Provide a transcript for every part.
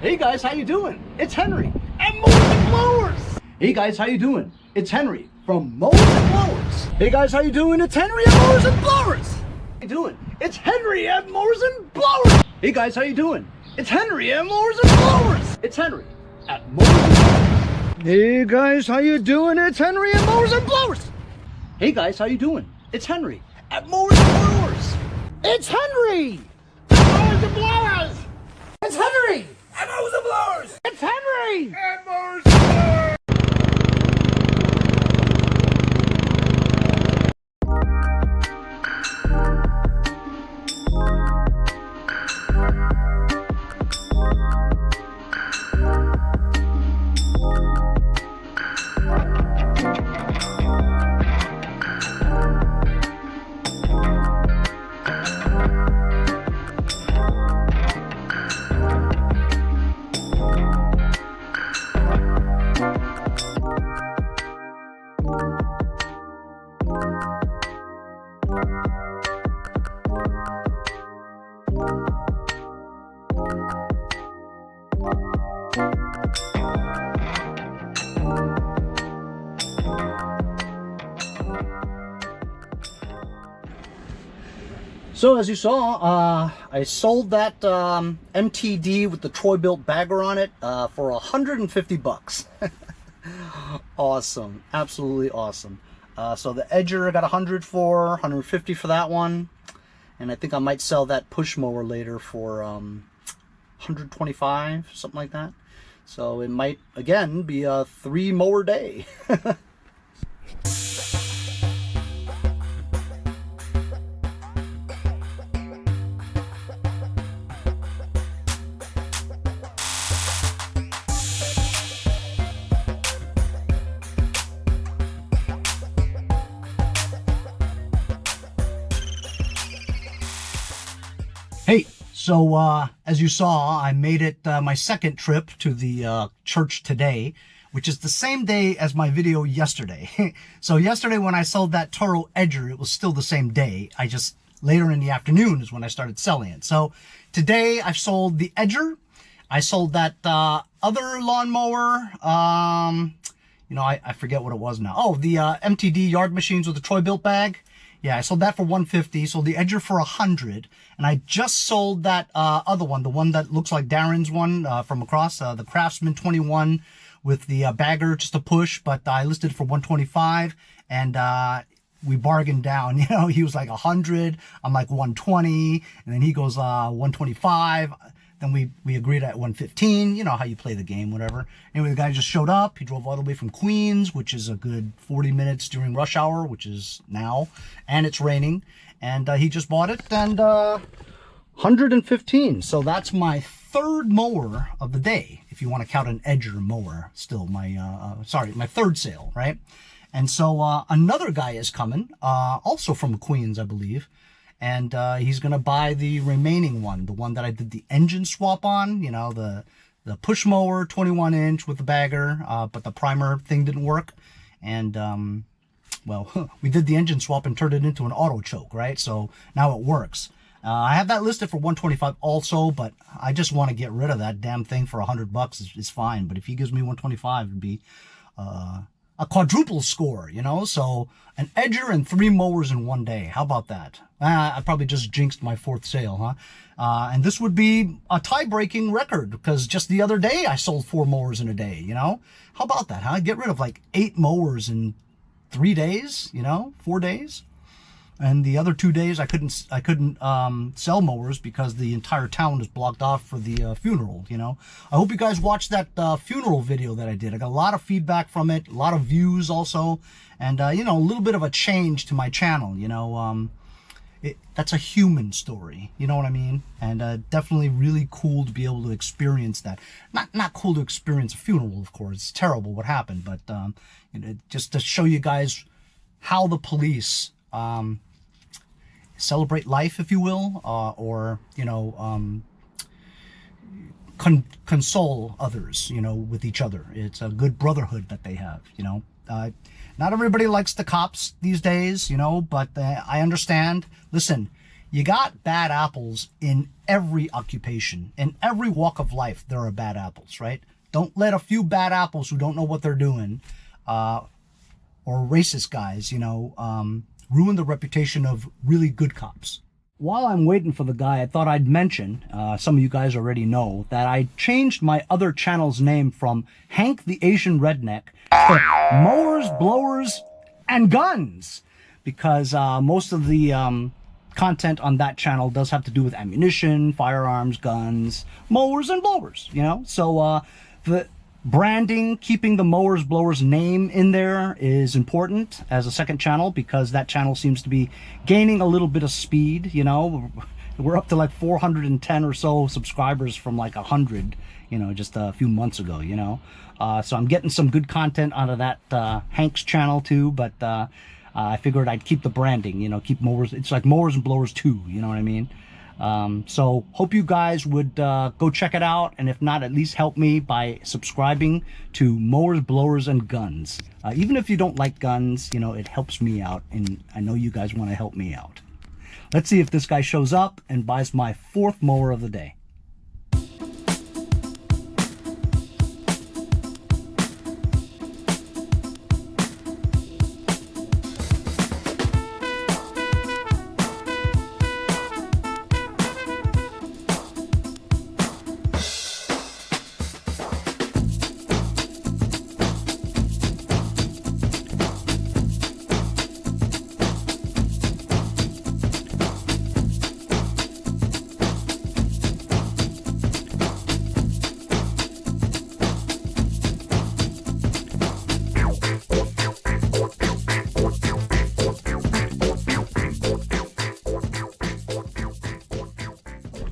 Hey guys, how you doing? It's Henry at Mowers and Blowers. Hey guys, how you doing? It's Henry from Mowers and Blowers. Hey guys, how you doing? It's Henry at Mowers and Blowers. How you doing? It's Henry at Mowers and Blowers. Hey guys, how you doing? It's Henry at Mowers and Blowers. It's Henry at Mowers and Blowers. Hey guys, how you doing? It's Henry at Mowers and Blowers. Hey guys, how you doing? It's Henry at Mowers and Blowers. It's Henry at Mowers and Blowers. It's Henry at Mowers and Blowers. It's Henry at Mowers and Blowers. So as you saw, I sold that MTD with the Troy built bagger on it for 150 bucks. Awesome, absolutely awesome. So the edger I got 150 for that one, and I think I might sell that push mower later for 125, something like that. So it might again be a 3 mower day. Hey, so as you saw, I made it my second trip to the church today, which is the same day as my video yesterday. So yesterday when I sold that Toro edger, it was still the same day. I just, later in the afternoon is when I started selling it. So today I've sold the edger. I sold that other lawnmower. You know, I forget what it was now. Oh, the MTD yard machines with the Troy built bag. Yeah, I sold that for 150, sold the edger for 100, and I just sold that other one, the one that looks like Darren's one from across, the Craftsman 21 with the bagger, just a push, but I listed it for 125, and we bargained down. You know, he was like 100, I'm like 120, and then he goes 125. Then we agreed at 115, you know how you play the game, whatever. Anyway, the guy just showed up. He drove all the way from Queens, which is a good 40 minutes during rush hour, which is now, and it's raining. And he just bought it, and 115. So that's my third mower of the day, if you want to count an edger mower. Still my, my third sale, right? And so another guy is coming, also from Queens, I believe. And he's going to buy the remaining one, the one that I did the engine swap on, you know, the push mower, 21-inch with the bagger, but the primer thing didn't work. And, well, we did the engine swap and turned it into an auto choke, right? So now it works. I have that listed for 125 also, but I just want to get rid of that damn thing for 100 bucks. It's fine. But if he gives me 125, it'd be a quadruple score, you know? So an edger and 3 mowers in one day. How about that? I probably just jinxed my 4th sale, huh? And this would be a tie-breaking record because just the other day I sold 4 mowers in a day, you know? How about that, huh? Get rid of like 8 mowers in 3 days, you know, 4 days. And the other 2 days I couldn't sell mowers because the entire town is blocked off for the funeral, you know. I hope you guys watched that funeral video that I did. I got a lot of feedback from it, a lot of views also, and you know, a little bit of a change to my channel, you know. That's a human story, you know what I mean? And definitely really cool to be able to experience that. Not cool to experience a funeral, of course. It's terrible what happened, but you know, just to show you guys how the police celebrate life, if you will, or, you know, console others, you know, with each other. It's a good brotherhood that they have, you know. Not everybody likes the cops these days, you know, but I understand. Listen, You got bad apples in every occupation, in every walk of life. There are bad apples, right? Don't let a few bad apples who don't know what they're doing, or racist guys, you know, ruin the reputation of really good cops. While I'm waiting for the guy, I thought I'd mention, some of you guys already know, that I changed my other channel's name from Hank the Asian Redneck to Mowers, Blowers, and Guns, because most of the content on that channel does have to do with ammunition, firearms, guns, mowers, and blowers, you know? So the branding, keeping the Mowers, Blowers name in there is important as a second channel, because that channel seems to be gaining a little bit of speed, you know? We're up to like 410 or so subscribers from like 100, you know, just a few months ago, you know? So I'm getting some good content out of that Hank's channel too, but I figured I'd keep the branding, you know, keep Mowers. It's like Mowers and Blowers 2, you know what I mean? So hope you guys would go check it out, and if not, at least help me by subscribing to Mowers, Blowers, and Guns. Even if you don't like guns, you know, it helps me out, and I know you guys want to help me out. Let's see if this guy shows up and buys my 4th mower of the day.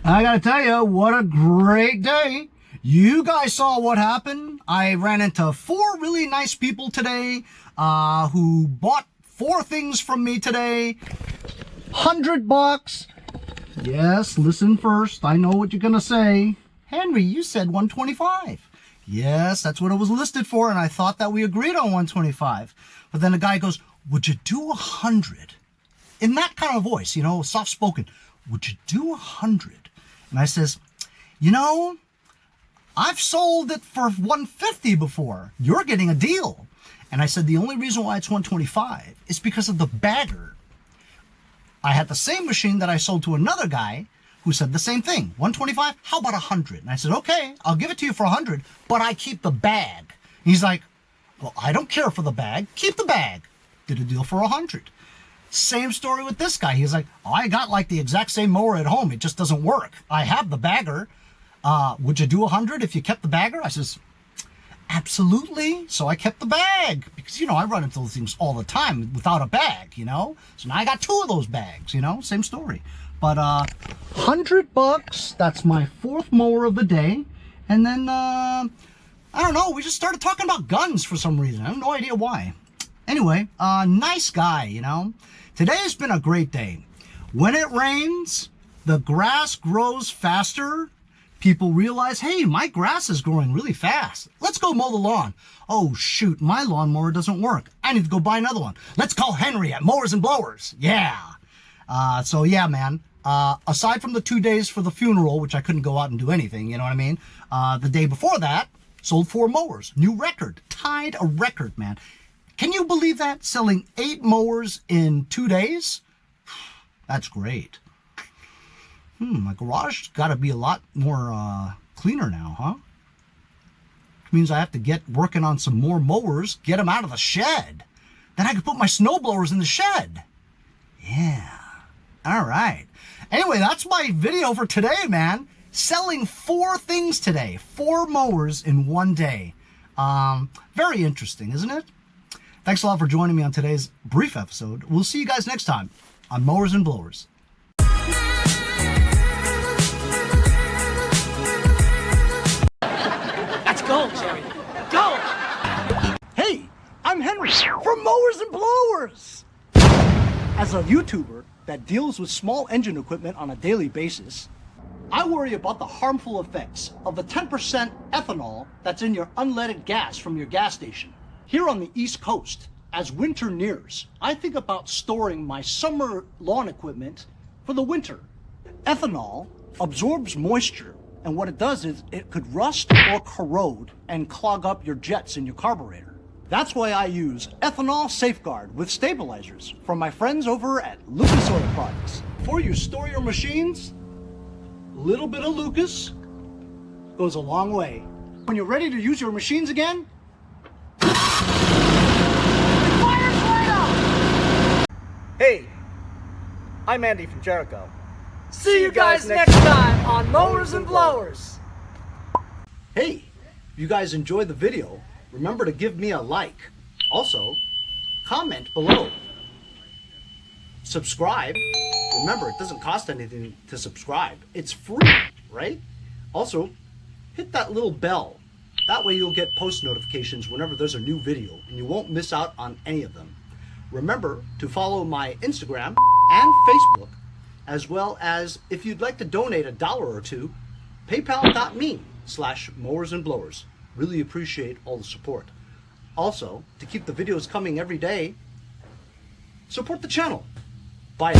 I gotta tell you, what a great day. You guys saw what happened. I ran into 4 really nice people today who bought 4 things from me today. $100. Yes, listen first. I know what you're gonna say. Henry, you said 125. Yes, that's what it was listed for, and I thought that we agreed on 125. But then the guy goes, would you do 100? In that kind of voice, you know, soft-spoken. Would you do 100? And I says, you know, I've sold it for 150 before. You're getting a deal. And I said, the only reason why it's 125 is because of the bagger. I had the same machine that I sold to another guy who said the same thing. 125, how about 100? And I said, okay, I'll give it to you for 100, but I keep the bag. He's like, well, I don't care for the bag. Keep the bag. Did a deal for 100. Same story with this guy. He's like, oh, I got like the exact same mower at home. It just doesn't work. I have the bagger. Would you do 100 if you kept the bagger? I says, absolutely. So I kept the bag because, you know, I run into those things all the time without a bag, you know? So now I got 2 of those bags, you know, same story. But $100, that's my 4th mower of the day. And then, I don't know, we just started talking about guns for some reason. I have no idea why. Anyway, nice guy, you know? Today has been a great day. When it rains, the grass grows faster. People realize, hey, my grass is growing really fast. Let's go mow the lawn. Oh, shoot, my lawnmower doesn't work. I need to go buy another one. Let's call Henry at Mowers and Blowers. Yeah. So, yeah, man. Aside from the 2 days for the funeral, which I couldn't go out and do anything, you know what I mean? The day before that, sold 4 mowers. New record. Tied a record, man. Can you believe that? Selling 8 mowers in 2 days? That's great. My garage got to be a lot more cleaner now, huh? Which means I have to get working on some more mowers, get them out of the shed. Then I can put my snow blowers in the shed. Yeah. All right. Anyway, that's my video for today, man. Selling 4 things today. 4 mowers in 1 day. Very interesting, isn't it? Thanks a lot for joining me on today's brief episode. We'll see you guys next time on Mowers and Blowers. Let's go, Jerry. Go! Hey, I'm Henry from Mowers and Blowers. As a YouTuber that deals with small engine equipment on a daily basis, I worry about the harmful effects of the 10% ethanol that's in your unleaded gas from your gas station. Here on the East Coast, as winter nears, I think about storing my summer lawn equipment for the winter. Ethanol absorbs moisture, and what it does is it could rust or corrode and clog up your jets in your carburetor. That's why I use Ethanol Safeguard with stabilizers from my friends over at Lucas Oil Products. Before you store your machines, a little bit of Lucas goes a long way. When you're ready to use your machines again, hey, I'm Andy from Jericho. See you guys next time on Mowers and Blowers. Hey, if you guys enjoyed the video, remember to give me a like. Also, comment below. Subscribe. Remember, it doesn't cost anything to subscribe. It's free, right? Also, hit that little bell. That way you'll get post notifications whenever there's a new video, and you won't miss out on any of them. Remember to follow my Instagram and Facebook, as well as if you'd like to donate $1 or $2, paypal.me/mowersandblowers. Really appreciate all the support. Also, to keep the videos coming every day, support the channel. Bye.